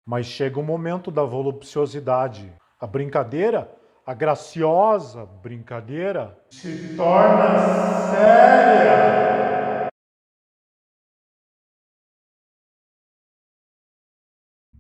Mas chega o momento da voluptuosidade. A brincadeira, a graciosa brincadeira, se torna séria.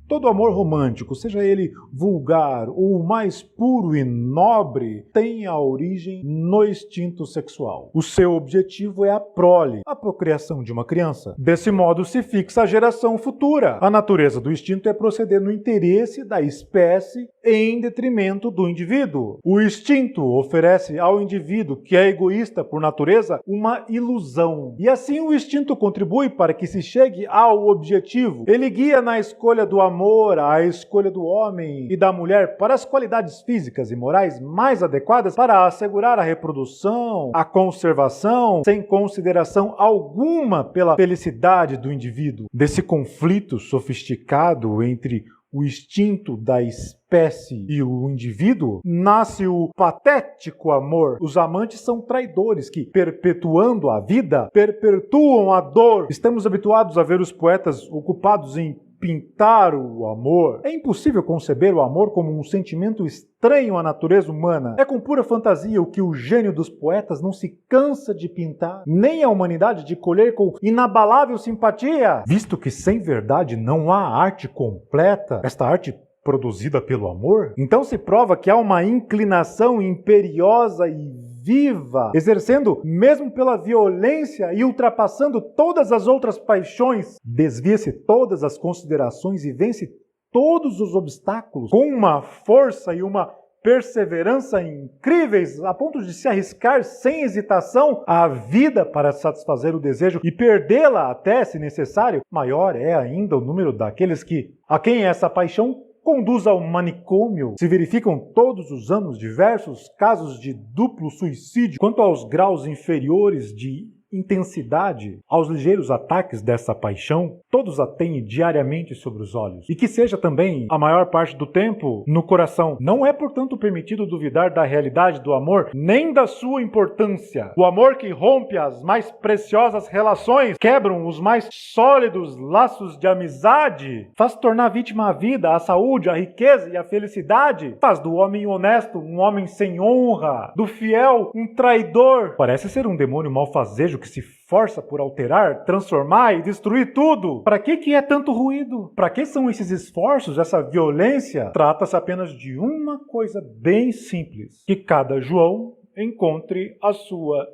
Todo amor romântico, seja ele vulgar ou mais puro e nobre, tem a origem no instinto sexual. O seu objetivo é a prole, a procriação de uma criança. Desse modo se fixa a geração futura. A natureza do instinto é proceder no interesse da espécie em detrimento do indivíduo. O instinto oferece ao indivíduo, que é egoísta por natureza, uma ilusão. E assim o instinto contribui para que se chegue ao objetivo. Ele guia na escolha do amor, a escolha do homem e da mulher para as qualidades físicas e morais mais adequadas para assegurar a reprodução, a conservação, sem consideração alguma pela felicidade do indivíduo. Desse conflito sofisticado entre o instinto da espécie e o indivíduo, nasce o patético amor. Os amantes são traidores que, perpetuando a vida, perpetuam a dor. Estamos habituados a ver os poetas ocupados em pintar o amor. É impossível conceber o amor como um sentimento estranho à natureza humana. É com pura fantasia o que o gênio dos poetas não se cansa de pintar, nem a humanidade de colher com inabalável simpatia. Visto que sem verdade não há arte completa, esta arte produzida pelo amor, então se prova que há uma inclinação imperiosa e viva, exercendo mesmo pela violência e ultrapassando todas as outras paixões, desvia-se todas as considerações e vence todos os obstáculos com uma força e uma perseverança incríveis, a ponto de se arriscar sem hesitação a vida para satisfazer o desejo e perdê-la até, se necessário. Maior é ainda o número daqueles a quem essa paixão conduz ao manicômio. Se verificam todos os anos diversos casos de duplo suicídio. Quanto aos graus inferiores de intensidade, aos ligeiros ataques dessa paixão, todos a têm diariamente sobre os olhos, e que seja também, a maior parte do tempo, no coração. Não é, portanto, permitido duvidar da realidade do amor, nem da sua importância. O amor que rompe as mais preciosas relações, quebram os mais sólidos laços de amizade, faz tornar vítima a vida, a saúde, a riqueza e a felicidade, faz do homem honesto um homem sem honra, do fiel um traidor. Parece ser um demônio malfazejo que se força por alterar, transformar e destruir tudo. Para que é tanto ruído? Para que são esses esforços, essa violência? Trata-se apenas de uma coisa bem simples: que cada João encontre a sua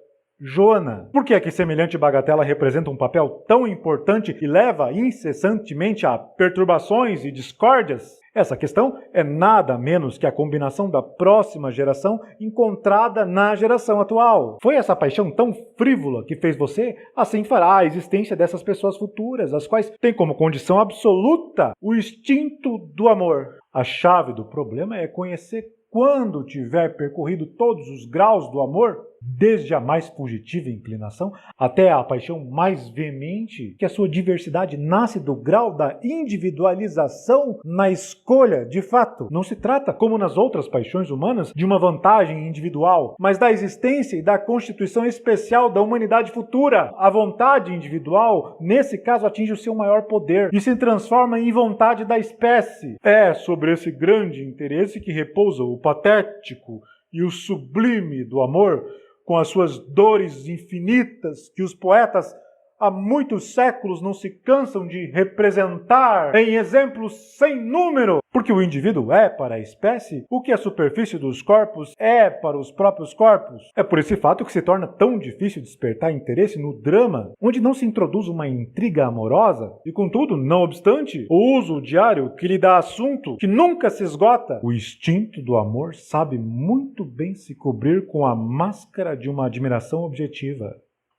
Joana. Por que é que semelhante bagatela representa um papel tão importante e leva incessantemente a perturbações e discórdias? Essa questão é nada menos que a combinação da próxima geração encontrada na geração atual. Foi essa paixão tão frívola que fez você? Assim fará a existência dessas pessoas futuras, as quais têm como condição absoluta o instinto do amor. A chave do problema é conhecer, quando tiver percorrido todos os graus do amor, desde a mais fugitiva inclinação até a paixão mais veemente, que a sua diversidade nasce do grau da individualização na escolha. De fato, não se trata, como nas outras paixões humanas, de uma vantagem individual, mas da existência e da constituição especial da humanidade futura. A vontade individual, nesse caso, atinge o seu maior poder e se transforma em vontade da espécie. É sobre esse grande interesse que repousa o patético e o sublime do amor, com as suas dores infinitas que os poetas há muitos séculos não se cansam de representar em exemplos sem número. Porque o indivíduo é para a espécie o que a superfície dos corpos é para os próprios corpos. É por esse fato que se torna tão difícil despertar interesse no drama, onde não se introduz uma intriga amorosa, e contudo, não obstante, o uso diário que lhe dá assunto, que nunca se esgota. O instinto do amor sabe muito bem se cobrir com a máscara de uma admiração objetiva.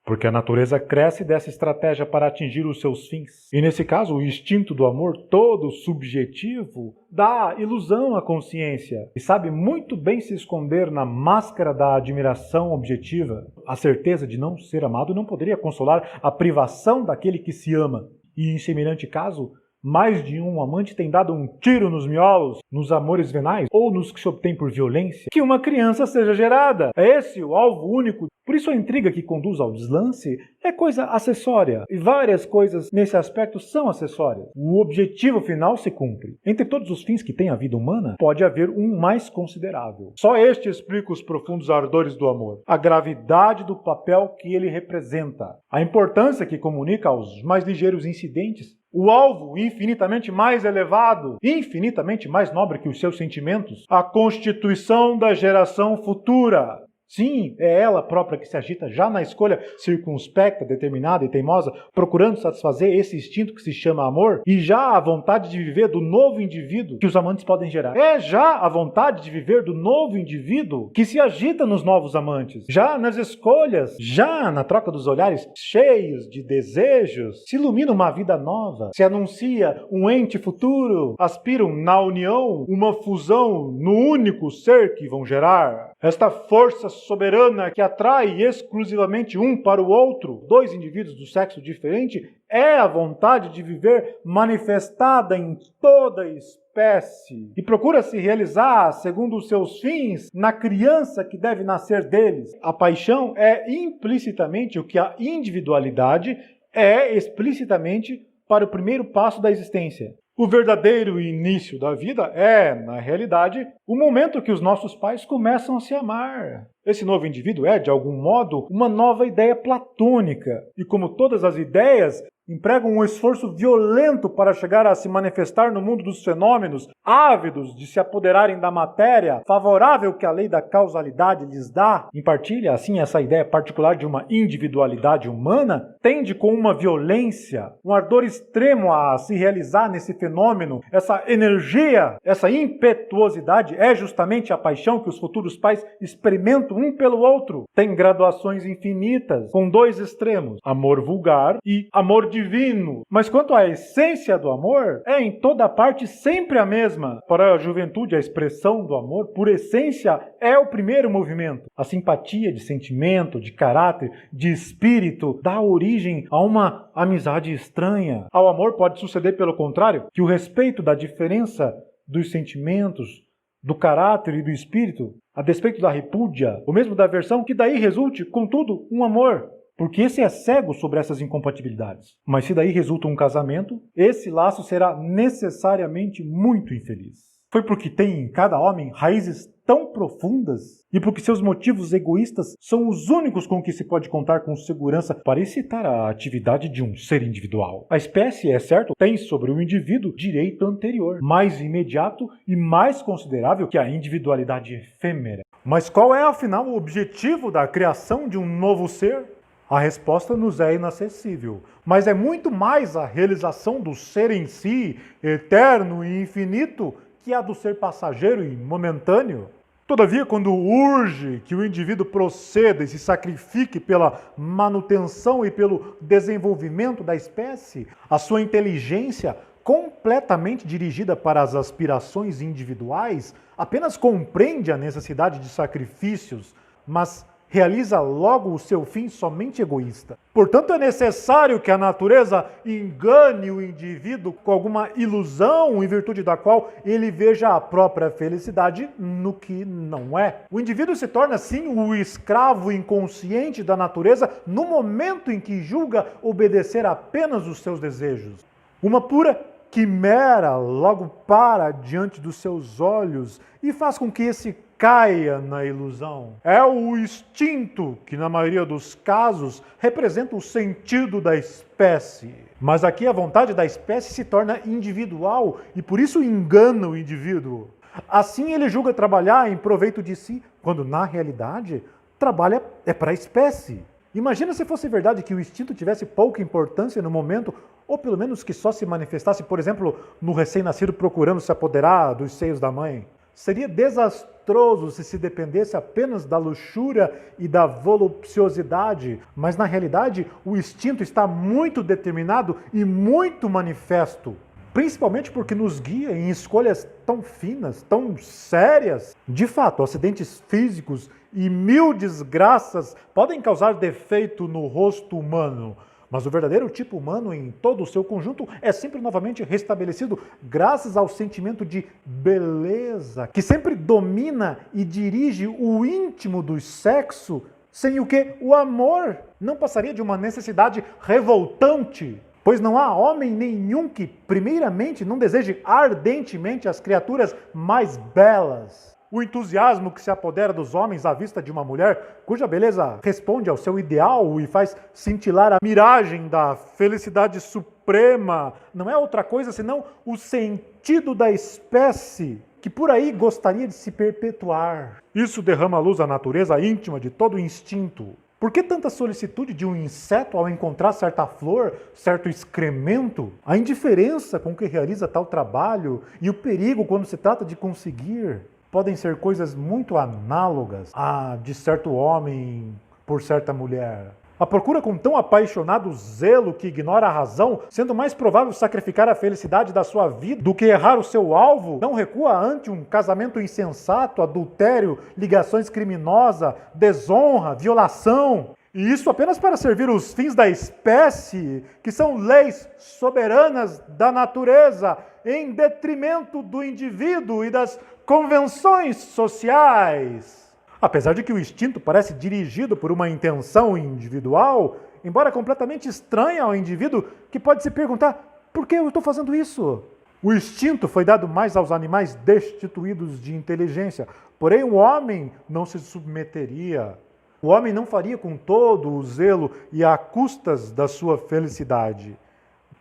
Porque a natureza cresce dessa estratégia para atingir os seus fins. E nesse caso, o instinto do amor todo subjetivo dá ilusão à consciência e sabe muito bem se esconder na máscara da admiração objetiva. A certeza de não ser amado não poderia consolar a privação daquele que se ama. E em semelhante caso, Mais de um amante tem dado um tiro nos miolos, nos amores venais ou nos que se obtém por violência, que uma criança seja gerada. É esse o alvo único. Por isso a intriga que conduz ao deslance é coisa acessória, e várias coisas nesse aspecto são acessórias. O objetivo final se cumpre. Entre todos os fins que tem a vida humana, pode haver um mais considerável. Só este explica os profundos ardores do amor, a gravidade do papel que ele representa, a importância que comunica aos mais ligeiros incidentes, o alvo infinitamente mais elevado, infinitamente mais nobre que os seus sentimentos, a constituição da geração futura. Sim, é ela própria que se agita já na escolha circunspecta, determinada e teimosa, procurando satisfazer esse instinto que se chama amor, e já a vontade de viver do novo indivíduo que os amantes podem gerar. É já a vontade de viver do novo indivíduo que se agita nos novos amantes, já nas escolhas, já na troca dos olhares cheios de desejos, se ilumina uma vida nova, se anuncia um ente futuro, aspiram na união uma fusão no único ser que vão gerar. Esta força soberana que atrai exclusivamente um para o outro, dois indivíduos do sexo diferente, é a vontade de viver manifestada em toda a espécie e procura se realizar, segundo os seus fins, na criança que deve nascer deles. A paixão é implicitamente o que a individualidade é explicitamente para o primeiro passo da existência. O verdadeiro início da vida é, na realidade, o momento que os nossos pais começam a se amar. Esse novo indivíduo é, de algum modo, uma nova ideia platônica. E como todas as ideias, empregam um esforço violento para chegar a se manifestar no mundo dos fenômenos, ávidos de se apoderarem da matéria, favorável que a lei da causalidade lhes dá. Em partilha, assim, essa ideia particular de uma individualidade humana tende com uma violência, um ardor extremo a se realizar nesse fenômeno. Essa energia, essa impetuosidade é justamente a paixão que os futuros pais experimentam um pelo outro. Tem graduações infinitas, com dois extremos, amor vulgar e amor divino. Mas quanto à essência do amor, é em toda parte sempre a mesma. Para a juventude, a expressão do amor, por essência, é o primeiro movimento. A simpatia de sentimento, de caráter, de espírito, dá origem a uma amizade estranha. Ao amor pode suceder, pelo contrário, que o respeito da diferença dos sentimentos, do caráter e do espírito, a despeito da repúdia, ou mesmo da aversão, que daí resulte, contudo, um amor. Porque esse é cego sobre essas incompatibilidades. Mas se daí resulta um casamento, esse laço será necessariamente muito infeliz. Foi porque tem em cada homem raízes tão profundas e porque seus motivos egoístas são os únicos com que se pode contar com segurança para excitar a atividade de um ser individual. A espécie, é certo, tem sobre o indivíduo direito anterior, mais imediato e mais considerável que a individualidade efêmera. Mas qual é, afinal, o objetivo da criação de um novo ser? A resposta nos é inacessível, mas é muito mais a realização do ser em si, eterno e infinito, que a do ser passageiro e momentâneo. Todavia, quando urge que o indivíduo proceda e se sacrifique pela manutenção e pelo desenvolvimento da espécie, a sua inteligência, completamente dirigida para as aspirações individuais, apenas compreende a necessidade de sacrifícios, mas realiza logo o seu fim somente egoísta. Portanto, é necessário que a natureza engane o indivíduo com alguma ilusão em virtude da qual ele veja a própria felicidade no que não é. O indivíduo se torna, assim, o escravo inconsciente da natureza no momento em que julga obedecer apenas os seus desejos. Uma pura quimera logo para diante dos seus olhos e faz com que esse caia na ilusão. É o instinto que, na maioria dos casos, representa o sentido da espécie. Mas aqui a vontade da espécie se torna individual e por isso engana o indivíduo. Assim ele julga trabalhar em proveito de si, quando na realidade trabalha é para a espécie. Imagina se fosse verdade que o instinto tivesse pouca importância no momento, ou pelo menos que só se manifestasse, por exemplo, no recém-nascido procurando se apoderar dos seios da mãe. Seria desastroso se dependesse apenas da luxúria e da voluptuosidade, mas na realidade o instinto está muito determinado e muito manifesto, principalmente porque nos guia em escolhas tão finas, tão sérias. De fato, acidentes físicos e mil desgraças podem causar defeito no rosto humano, Mas o verdadeiro tipo humano em todo o seu conjunto é sempre novamente restabelecido graças ao sentimento de beleza, que sempre domina e dirige o íntimo do sexo, sem o que o amor não passaria de uma necessidade revoltante. Pois não há homem nenhum que, primeiramente, não deseje ardentemente as criaturas mais belas. O entusiasmo que se apodera dos homens à vista de uma mulher, cuja beleza responde ao seu ideal e faz cintilar a miragem da felicidade suprema, não é outra coisa senão o sentido da espécie que por aí gostaria de se perpetuar. Isso derrama à luz a natureza íntima de todo o instinto. Por que tanta solicitude de um inseto ao encontrar certa flor, certo excremento? A indiferença com que realiza tal trabalho e o perigo quando se trata de conseguir podem ser coisas muito análogas à de certo homem por certa mulher. A procura com tão apaixonado zelo que ignora a razão, sendo mais provável sacrificar a felicidade da sua vida do que errar o seu alvo, não recua ante um casamento insensato, adultério, ligações criminosas, desonra, violação. E isso apenas para servir os fins da espécie, que são leis soberanas da natureza, em detrimento do indivíduo e das convenções sociais. Apesar de que o instinto parece dirigido por uma intenção individual, embora completamente estranha ao indivíduo, que pode se perguntar: por que eu estou fazendo isso? O instinto foi dado mais aos animais destituídos de inteligência, porém o homem não se submeteria. O homem não faria com todo o zelo e a custas da sua felicidade.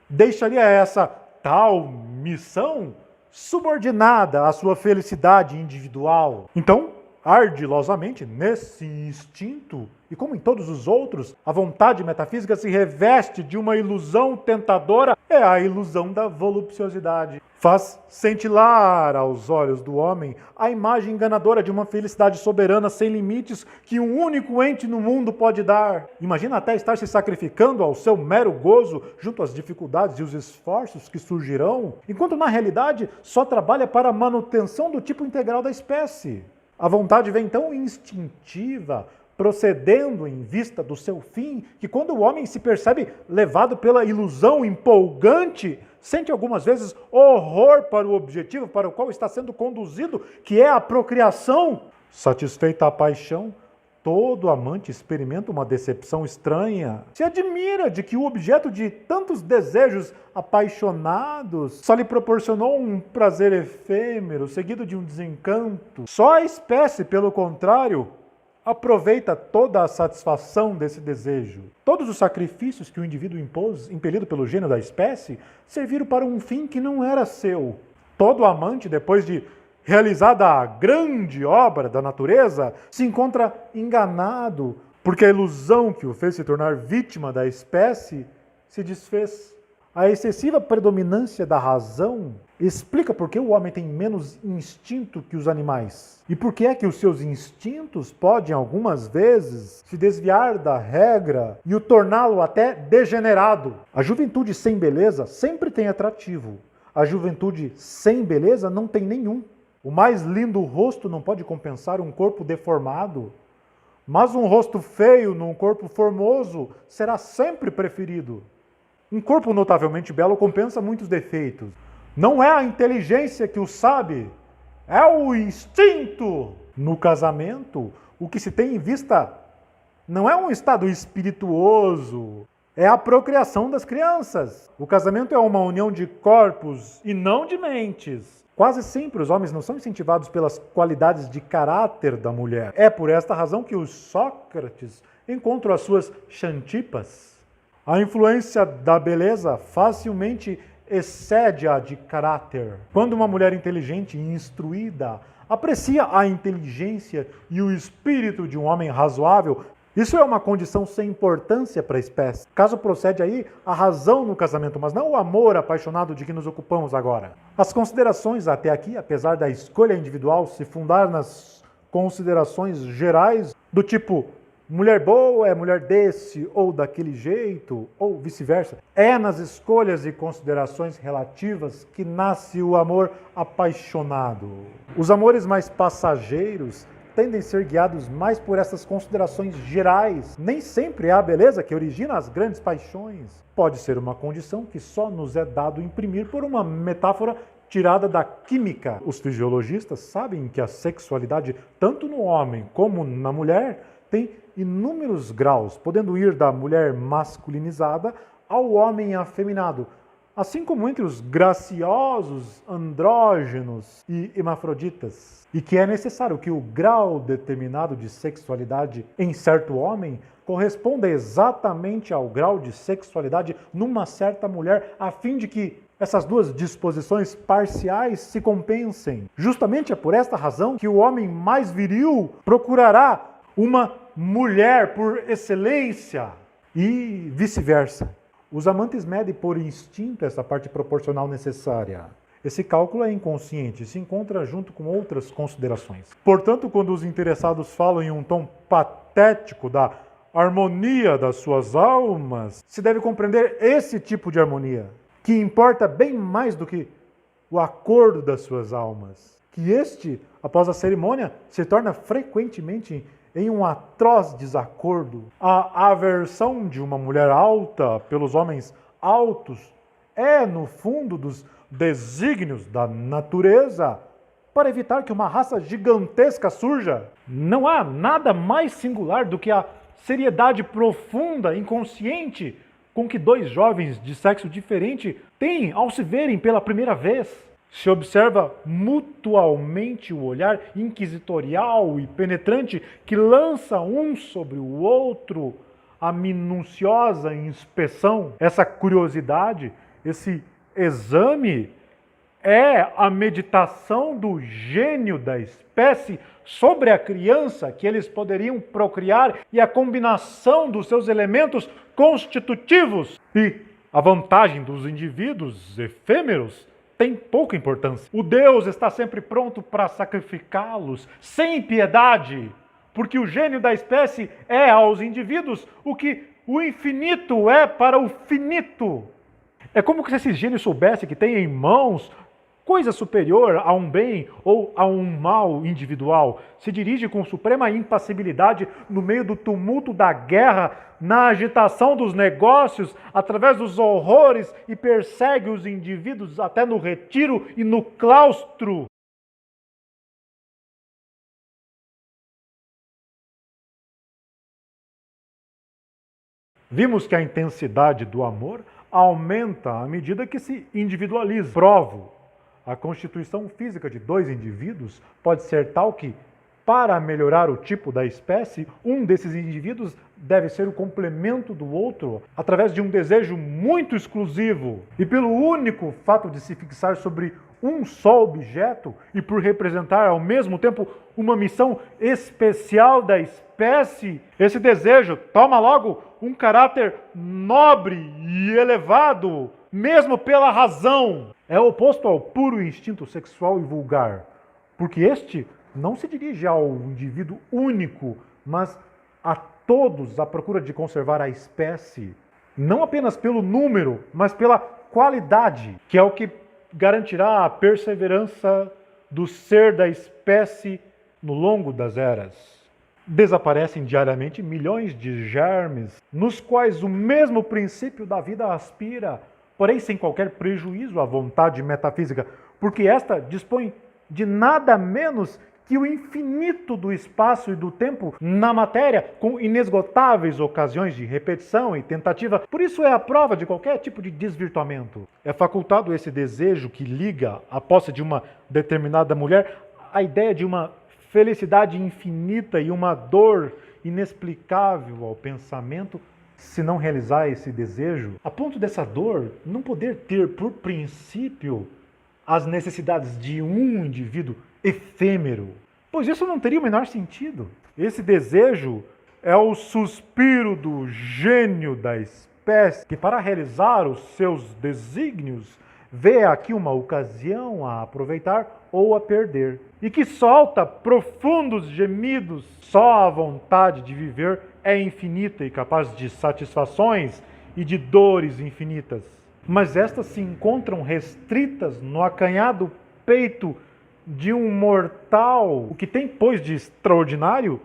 Deixaria essa tal missão subordinada à sua felicidade individual. Então, ardilosamente, nesse instinto, e como em todos os outros, a vontade metafísica se reveste de uma ilusão tentadora, é a ilusão da voluptuosidade. Faz cintilar aos olhos do homem a imagem enganadora de uma felicidade soberana sem limites que um único ente no mundo pode dar. Imagina até estar se sacrificando ao seu mero gozo junto às dificuldades e os esforços que surgirão, enquanto na realidade só trabalha para a manutenção do tipo integral da espécie. A vontade vem tão instintiva, procedendo em vista do seu fim, que quando o homem se percebe levado pela ilusão empolgante, sente algumas vezes horror para o objetivo para o qual está sendo conduzido, que é a procriação. Satisfeita a paixão, todo amante experimenta uma decepção estranha. Se admira de que o objeto de tantos desejos apaixonados só lhe proporcionou um prazer efêmero, seguido de um desencanto. Só a espécie, pelo contrário, aproveita toda a satisfação desse desejo. Todos os sacrifícios que o indivíduo impôs, impelido pelo gênio da espécie, serviram para um fim que não era seu. Todo amante, depois de realizada a grande obra da natureza, se encontra enganado, porque a ilusão que o fez se tornar vítima da espécie se desfez. A excessiva predominância da razão explica por que o homem tem menos instinto que os animais. E por que é que os seus instintos podem, algumas vezes, se desviar da regra e o torná-lo até degenerado. A juventude sem beleza sempre tem atrativo. A juventude sem beleza não tem nenhum. O mais lindo rosto não pode compensar um corpo deformado, mas um rosto feio num corpo formoso será sempre preferido. Um corpo notavelmente belo compensa muitos defeitos. Não é a inteligência que o sabe, é o instinto. No casamento, o que se tem em vista não é um estado espirituoso, é a procriação das crianças. O casamento é uma união de corpos e não de mentes. Quase sempre os homens não são incentivados pelas qualidades de caráter da mulher. É por esta razão que os Sócrates encontram as suas Xantipas. A influência da beleza facilmente excede a de caráter. Quando uma mulher inteligente e instruída aprecia a inteligência e o espírito de um homem razoável, isso é uma condição sem importância para a espécie. Caso procede aí a razão no casamento, mas não o amor apaixonado de que nos ocupamos agora. As considerações até aqui, apesar da escolha individual se fundar nas considerações gerais do tipo mulher boa é mulher desse ou daquele jeito, ou vice-versa, é nas escolhas e considerações relativas que nasce o amor apaixonado. Os amores mais passageiros tendem a ser guiados mais por essas considerações gerais. Nem sempre é a beleza que origina as grandes paixões. Pode ser uma condição que só nos é dado imprimir por uma metáfora tirada da química. Os fisiologistas sabem que a sexualidade, tanto no homem como na mulher, tem inúmeros graus, podendo ir da mulher masculinizada ao homem afeminado, assim como entre os graciosos, andrógenos e hermafroditas. E que é necessário que o grau determinado de sexualidade em certo homem corresponda exatamente ao grau de sexualidade numa certa mulher, a fim de que essas duas disposições parciais se compensem. Justamente é por esta razão que o homem mais viril procurará uma mulher por excelência e vice-versa. Os amantes medem por instinto essa parte proporcional necessária. Esse cálculo é inconsciente e se encontra junto com outras considerações. Portanto, quando os interessados falam em um tom patético da harmonia das suas almas, se deve compreender esse tipo de harmonia, que importa bem mais do que o acordo das suas almas. Que este, após a cerimônia, se torna frequentemente em um atroz desacordo. A aversão de uma mulher alta pelos homens altos é, no fundo, dos desígnios da natureza para evitar que uma raça gigantesca surja. Não há nada mais singular do que a seriedade profunda, inconsciente, com que dois jovens de sexo diferente têm ao se verem pela primeira vez. Se observa mutualmente o olhar inquisitorial e penetrante que lança um sobre o outro a minuciosa inspeção. Essa curiosidade, esse exame, é a meditação do gênio da espécie sobre a criança que eles poderiam procriar e a combinação dos seus elementos constitutivos. E a vantagem dos indivíduos efêmeros tem pouca importância. O Deus está sempre pronto para sacrificá-los, sem piedade, porque o gênio da espécie é aos indivíduos o que o infinito é para o finito. É como se esse gênio soubesse que tem em mãos coisa superior a um bem ou a um mal individual. Se dirige com suprema impassibilidade no meio do tumulto da guerra, na agitação dos negócios, através dos horrores, e persegue os indivíduos até no retiro e no claustro. Vimos que a intensidade do amor aumenta à medida que se individualiza. Provo. A constituição física de dois indivíduos pode ser tal que, para melhorar o tipo da espécie, um desses indivíduos deve ser o complemento do outro através de um desejo muito exclusivo. E pelo único fato de se fixar sobre um só objeto e por representar ao mesmo tempo uma missão especial da espécie, esse desejo toma logo um caráter nobre e elevado, mesmo pela razão. É oposto ao puro instinto sexual e vulgar, porque este não se dirige ao indivíduo único, mas a todos à procura de conservar a espécie, não apenas pelo número, mas pela qualidade, que é o que garantirá a perseverança do ser da espécie no longo das eras. Desaparecem diariamente milhões de germes, nos quais o mesmo princípio da vida aspira, porém sem qualquer prejuízo à vontade metafísica, porque esta dispõe de nada menos que o infinito do espaço e do tempo na matéria, com inesgotáveis ocasiões de repetição e tentativa. Por isso é a prova de qualquer tipo de desvirtuamento. É facultado esse desejo que liga a posse de uma determinada mulher à ideia de uma felicidade infinita e uma dor inexplicável ao pensamento, se não realizar esse desejo, a ponto dessa dor não poder ter por princípio as necessidades de um indivíduo efêmero, pois isso não teria o menor sentido. Esse desejo é o suspiro do gênio da espécie, que para realizar os seus desígnios vê aqui uma ocasião a aproveitar ou a perder, e que solta profundos gemidos. Só a vontade de viver é infinita e capaz de satisfações e de dores infinitas. Mas estas se encontram restritas no acanhado peito de um mortal, o que tem, pois, de extraordinário,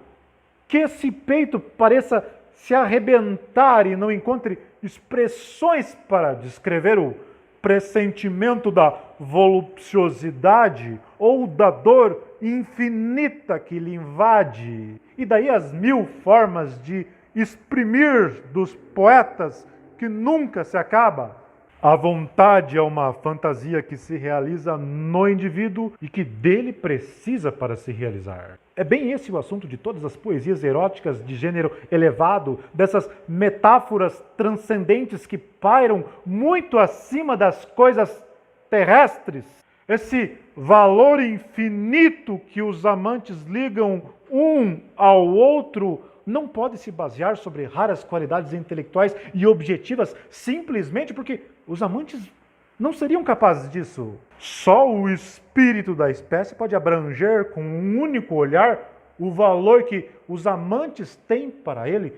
que esse peito pareça se arrebentar e não encontre expressões para descrever o pressentimento da voluptuosidade ou da dor infinita que lhe invade. E daí as mil formas de exprimir dos poetas que nunca se acaba. A vontade é uma fantasia que se realiza no indivíduo e que dele precisa para se realizar. É bem esse o assunto de todas as poesias eróticas de gênero elevado, dessas metáforas transcendentes que pairam muito acima das coisas terrestres. Esse valor infinito que os amantes ligam um ao outro não pode se basear sobre raras qualidades intelectuais e objetivas simplesmente porque os amantes não seriam capazes disso. Só o espírito da espécie pode abranger com um único olhar o valor que os amantes têm para ele.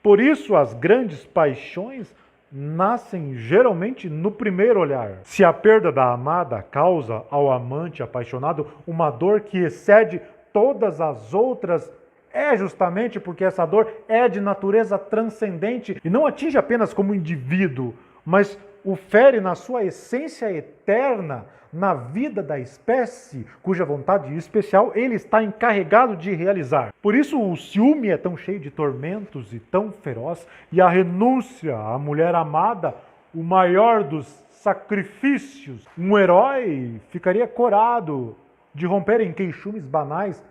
Por isso, as grandes paixões nascem geralmente no primeiro olhar. Se a perda da amada causa ao amante apaixonado uma dor que excede todas as outras, é justamente porque essa dor é de natureza transcendente e não atinge apenas como indivíduo, mas o fere na sua essência eterna, na vida da espécie, cuja vontade especial ele está encarregado de realizar. Por isso o ciúme é tão cheio de tormentos e tão feroz, e a renúncia à mulher amada, o maior dos sacrifícios. Um herói ficaria corado de romper em queixumes banais,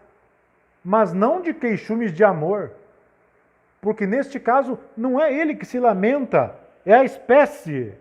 mas não de queixumes de amor, porque neste caso não é ele que se lamenta, é a espécie.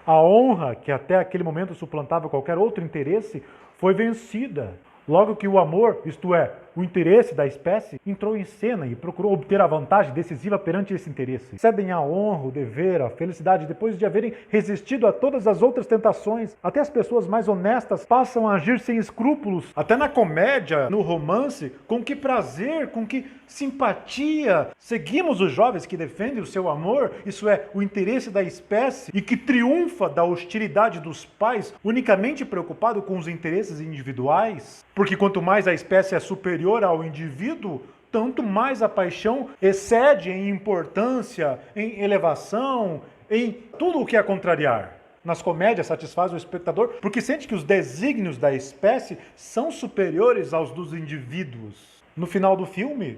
A honra, que até aquele momento suplantava qualquer outro interesse, foi vencida. Logo que o amor, isto é, o interesse da espécie, entrou em cena e procurou obter a vantagem decisiva perante esse interesse. Cedem a honra, o dever, a felicidade, depois de haverem resistido a todas as outras tentações. Até as pessoas mais honestas passam a agir sem escrúpulos. Até na comédia, no romance, com que prazer, com que simpatia seguimos os jovens que defendem o seu amor, isso é, o interesse da espécie, e que triunfa da hostilidade dos pais, unicamente preocupado com os interesses individuais. Porque quanto mais a espécie é superior ao indivíduo, tanto mais a paixão excede em importância, em elevação, em tudo o que a contrariar. Nas comédias satisfaz o espectador porque sente que os desígnios da espécie são superiores aos dos indivíduos. No final do filme,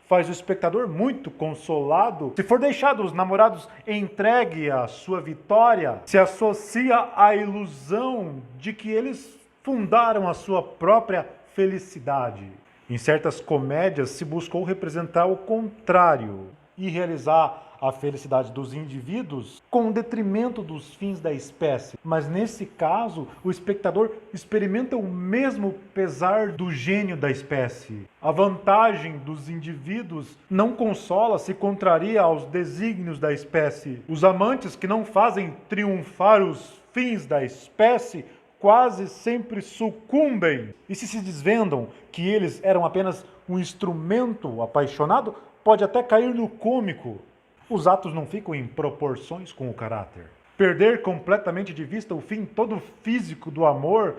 faz o espectador muito consolado. Se for deixado os namorados entregue à sua vitória, se associa à ilusão de que eles fundaram a sua própria felicidade. Em certas comédias se buscou representar o contrário e realizar a felicidade dos indivíduos com detrimento dos fins da espécie. Mas nesse caso, o espectador experimenta o mesmo pesar do gênio da espécie. A vantagem dos indivíduos não consola, se contraria aos desígnios da espécie. Os amantes que não fazem triunfar os fins da espécie quase sempre sucumbem. E se desvendam que eles eram apenas um instrumento apaixonado, pode até cair no cômico. Os atos não ficam em proporções com o caráter. Perder completamente de vista o fim todo físico do amor,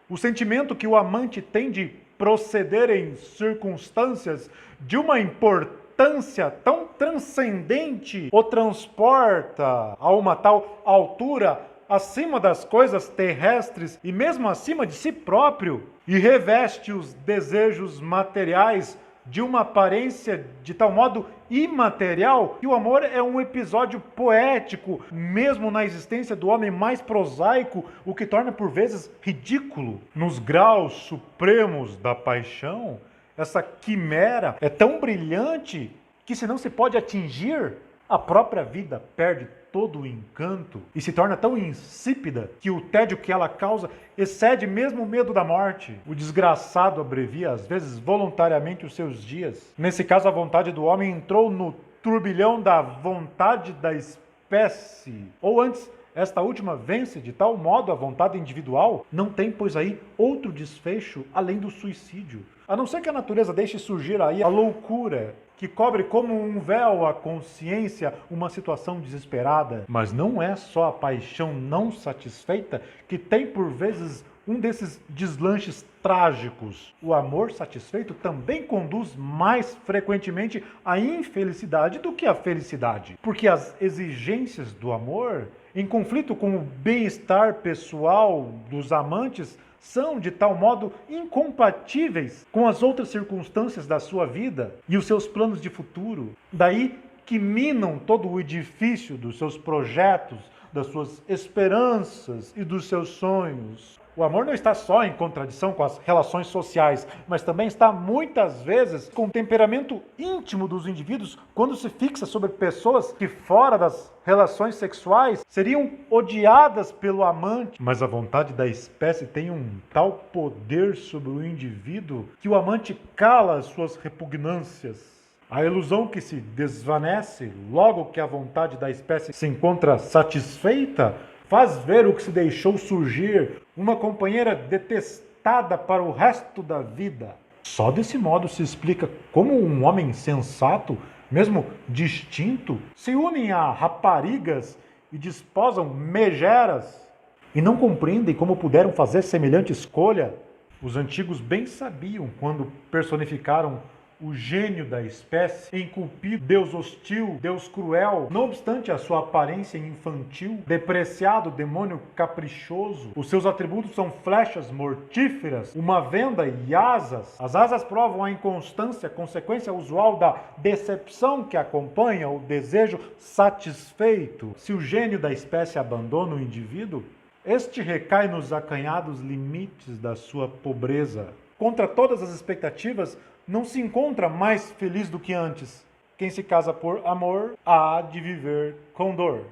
o sentimento que o amante tem de proceder em circunstâncias de uma importância tão transcendente, o transporta a uma tal altura acima das coisas terrestres e mesmo acima de si próprio, e reveste os desejos materiais de uma aparência de tal modo imaterial que o amor é um episódio poético, mesmo na existência do homem mais prosaico, o que torna por vezes ridículo. Nos graus supremos da paixão, essa quimera é tão brilhante que, se não se pode atingir, a própria vida perde todo o encanto e se torna tão insípida que o tédio que ela causa excede mesmo o medo da morte. O desgraçado abrevia, às vezes voluntariamente, os seus dias. Nesse caso, a vontade do homem entrou no turbilhão da vontade da espécie. Ou antes, esta última vence de tal modo a vontade individual, não tem, pois aí, outro desfecho além do suicídio. A não ser que a natureza deixe surgir aí a loucura, que cobre como um véu a consciência uma situação desesperada. Mas não é só a paixão não satisfeita que tem por vezes um desses deslanches trágicos. O amor satisfeito também conduz mais frequentemente à infelicidade do que à felicidade, porque as exigências do amor, em conflito com o bem-estar pessoal dos amantes, são de tal modo incompatíveis com as outras circunstâncias da sua vida e os seus planos de futuro. Daí que minam todo o edifício dos seus projetos, das suas esperanças e dos seus sonhos. O amor não está só em contradição com as relações sociais, mas também está muitas vezes com o temperamento íntimo dos indivíduos quando se fixa sobre pessoas que fora das relações sexuais seriam odiadas pelo amante. Mas a vontade da espécie tem um tal poder sobre o indivíduo que o amante cala as suas repugnâncias. A ilusão que se desvanece logo que a vontade da espécie se encontra satisfeita faz ver o que se deixou surgir, uma companheira detestada para o resto da vida. Só desse modo se explica como um homem sensato, mesmo distinto, se unem a raparigas e desposam megeras e não compreendem como puderam fazer semelhante escolha. Os antigos bem sabiam quando personificaram o gênio da espécie, enculpido, Deus hostil, Deus cruel, não obstante a sua aparência infantil, depreciado, demônio caprichoso. Os seus atributos são flechas mortíferas, uma venda e asas. As asas provam a inconstância, consequência usual da decepção que acompanha o desejo satisfeito. Se o gênio da espécie abandona o indivíduo, este recai nos acanhados limites da sua pobreza. Contra todas as expectativas, não se encontra mais feliz do que antes. Quem se casa por amor há de viver com dor.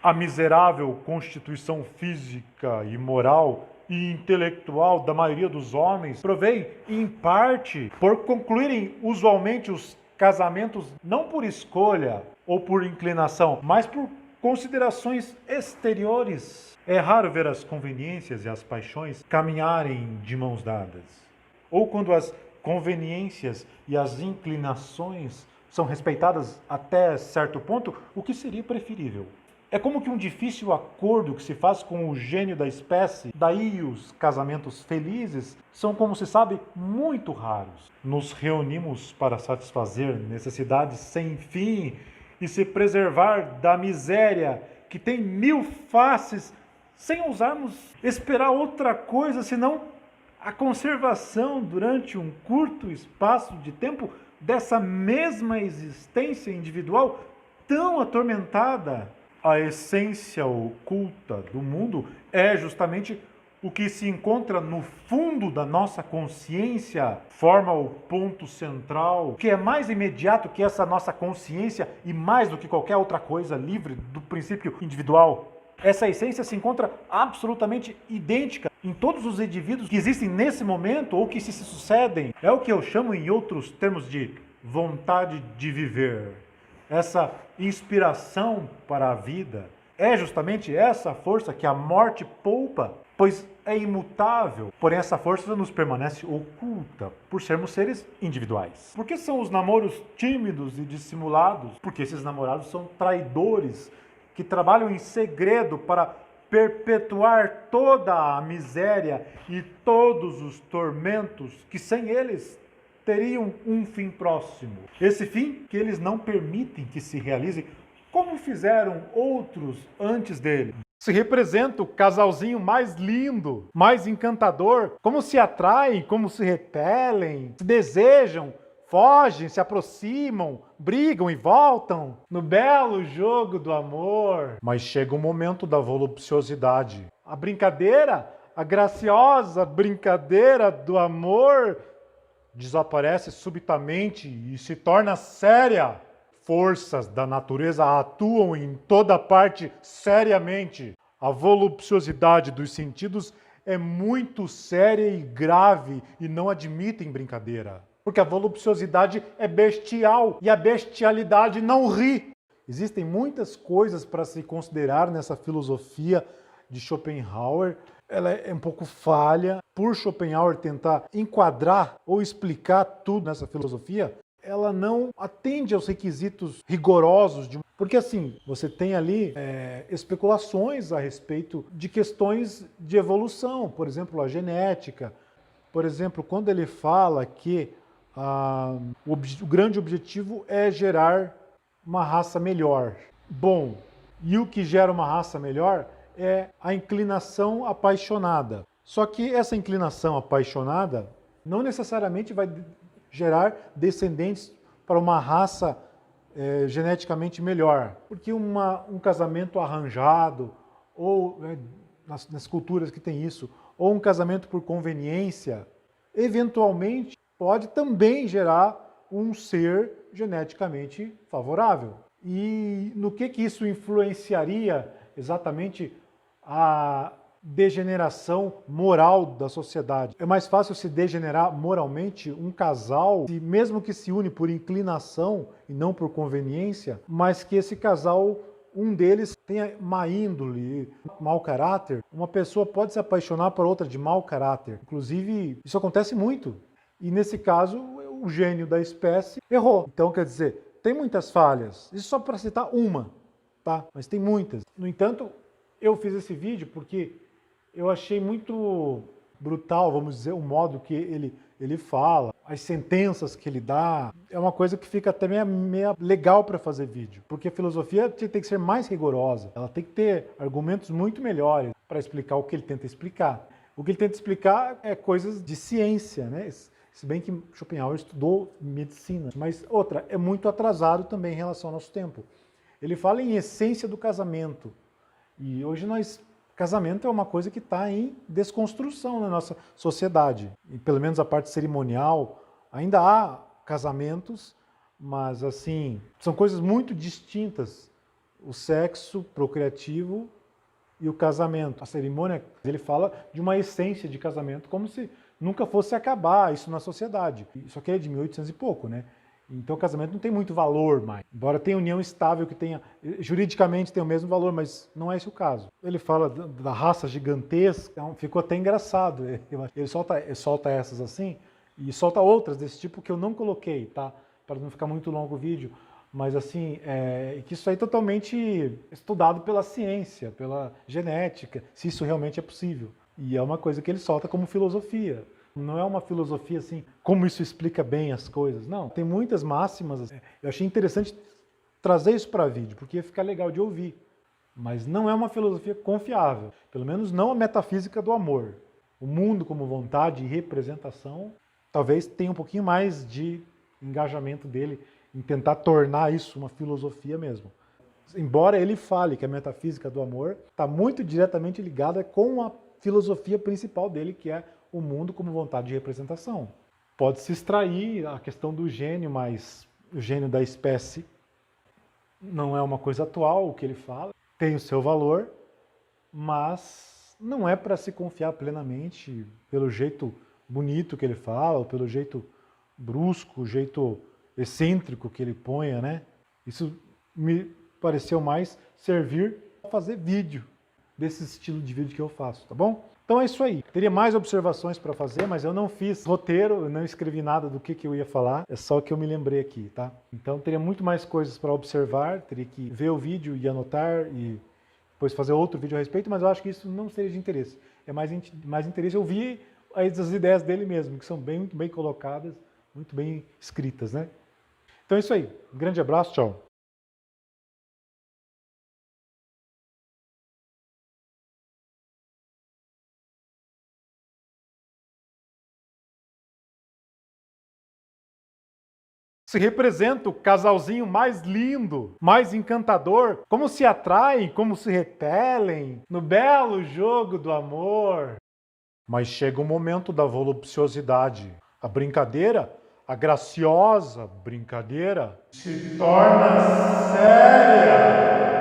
A miserável constituição física e moral e intelectual da maioria dos homens provém, em parte, por concluírem usualmente os casamentos não por escolha ou por inclinação, mas por considerações exteriores. É raro ver as conveniências e as paixões caminharem de mãos dadas. Ou quando as conveniências e as inclinações são respeitadas até certo ponto, o que seria preferível? É como que um difícil acordo que se faz com o gênio da espécie, daí os casamentos felizes são, como se sabe, muito raros. Nos reunimos para satisfazer necessidades sem fim e se preservar da miséria que tem 1000 faces, sem ousarmos esperar outra coisa senão a conservação durante um curto espaço de tempo dessa mesma existência individual tão atormentada. A essência oculta do mundo é justamente o que se encontra no fundo da nossa consciência, forma o ponto central, que é mais imediato que essa nossa consciência e mais do que qualquer outra coisa livre do princípio individual. Essa essência se encontra absolutamente idêntica em todos os indivíduos que existem nesse momento ou que se sucedem. É o que eu chamo em outros termos de vontade de viver. Essa inspiração para a vida é justamente essa força que a morte poupa, pois é imutável. Porém, essa força nos permanece oculta por sermos seres individuais. Por que são os namoros tímidos e dissimulados? Porque esses namorados são traidores que trabalham em segredo para perpetuar toda a miséria e todos os tormentos que sem eles teriam um fim próximo. Esse fim que eles não permitem que se realize como fizeram outros antes dele. Se representa o casalzinho mais lindo, mais encantador, como se atraem, como se repelem, se desejam, fogem, se aproximam, brigam e voltam no belo jogo do amor. Mas chega o momento da voluptuosidade. A brincadeira, a graciosa brincadeira do amor desaparece subitamente e se torna séria. Forças da natureza atuam em toda parte seriamente. A voluptuosidade dos sentidos é muito séria e grave e não admitem brincadeira. Porque a voluptuosidade é bestial e a bestialidade não ri. Existem muitas coisas para se considerar nessa filosofia de Schopenhauer. Ela é um pouco falha. Por Schopenhauer tentar enquadrar ou explicar tudo nessa filosofia, ela não atende aos requisitos rigorosos Porque assim, você tem ali especulações a respeito de questões de evolução, por exemplo, a genética. Por exemplo, quando ele fala que o grande objetivo é gerar uma raça melhor. Bom, e o que gera uma raça melhor é a inclinação apaixonada. Só que essa inclinação apaixonada não necessariamente vai gerar descendentes para uma raça geneticamente melhor. Porque um casamento arranjado, ou nas culturas que tem isso, ou um casamento por conveniência, eventualmente pode também gerar um ser geneticamente favorável. E no que isso influenciaria exatamente a degeneração moral da sociedade? É mais fácil se degenerar moralmente um casal, mesmo que se une por inclinação e não por conveniência, mas que esse casal, um deles tenha má índole, mau caráter. Uma pessoa pode se apaixonar por outra de mau caráter. Inclusive, isso acontece muito. E nesse caso, o gênio da espécie errou. Então, quer dizer, tem muitas falhas. Isso só para citar uma, tá? Mas tem muitas. No entanto, eu fiz esse vídeo porque eu achei muito brutal, vamos dizer, o modo que ele fala, as sentenças que ele dá. É uma coisa que fica até meio legal para fazer vídeo, porque a filosofia tem que ser mais rigorosa. Ela tem que ter argumentos muito melhores para explicar o que ele tenta explicar. O que ele tenta explicar é coisas de ciência, né? Se bem que Schopenhauer estudou medicina, mas outra, é muito atrasado também em relação ao nosso tempo. Ele fala em essência do casamento. E hoje casamento é uma coisa que está em desconstrução na nossa sociedade. E pelo menos a parte cerimonial, ainda há casamentos, mas assim, são coisas muito distintas. O sexo procriativo e o casamento. A cerimônia, ele fala de uma essência de casamento, como se nunca fosse acabar isso na sociedade. Isso aqui é de 1800 e pouco, né? Então o casamento não tem muito valor mais. Embora tenha união estável que tenha, juridicamente tem o mesmo valor, mas não é esse o caso. Ele fala da raça gigantesca, então ficou até engraçado. Ele solta essas assim e solta outras desse tipo que eu não coloquei, tá? Para não ficar muito longo o vídeo. Mas assim, que isso aí é totalmente estudado pela ciência, pela genética, se isso realmente é possível. E é uma coisa que ele solta como filosofia. Não é uma filosofia assim, como isso explica bem as coisas. Não, tem muitas máximas. Eu achei interessante trazer isso para vídeo, porque ia ficar legal de ouvir. Mas não é uma filosofia confiável. Pelo menos não a metafísica do amor. O mundo como vontade e representação, talvez tenha um pouquinho mais de engajamento dele em tentar tornar isso uma filosofia mesmo. Embora ele fale que a metafísica do amor está muito diretamente ligada com a filosofia principal dele, que é o mundo como vontade de representação. Pode-se extrair a questão do gênio, mas o gênio da espécie não é uma coisa atual, o que ele fala. Tem o seu valor, mas não é para se confiar plenamente pelo jeito bonito que ele fala, ou pelo jeito brusco, o jeito excêntrico que ele ponha, né? Isso me pareceu mais servir para fazer vídeo, desse estilo de vídeo que eu faço, tá bom? Então é isso aí. Teria mais observações para fazer, mas eu não fiz roteiro, eu não escrevi nada do que eu ia falar, é só o que eu me lembrei aqui, tá? Então teria muito mais coisas para observar, teria que ver o vídeo e anotar e depois fazer outro vídeo a respeito, mas eu acho que isso não seria de interesse. É mais interesse ouvir as ideias dele mesmo, que são muito bem colocadas, muito bem escritas, né? Então é isso aí. Um grande abraço, tchau. Se representa o casalzinho mais lindo, mais encantador, como se atraem, como se repelem no belo jogo do amor. Mas chega o momento da voluptuosidade. A brincadeira, a graciosa brincadeira, se torna séria.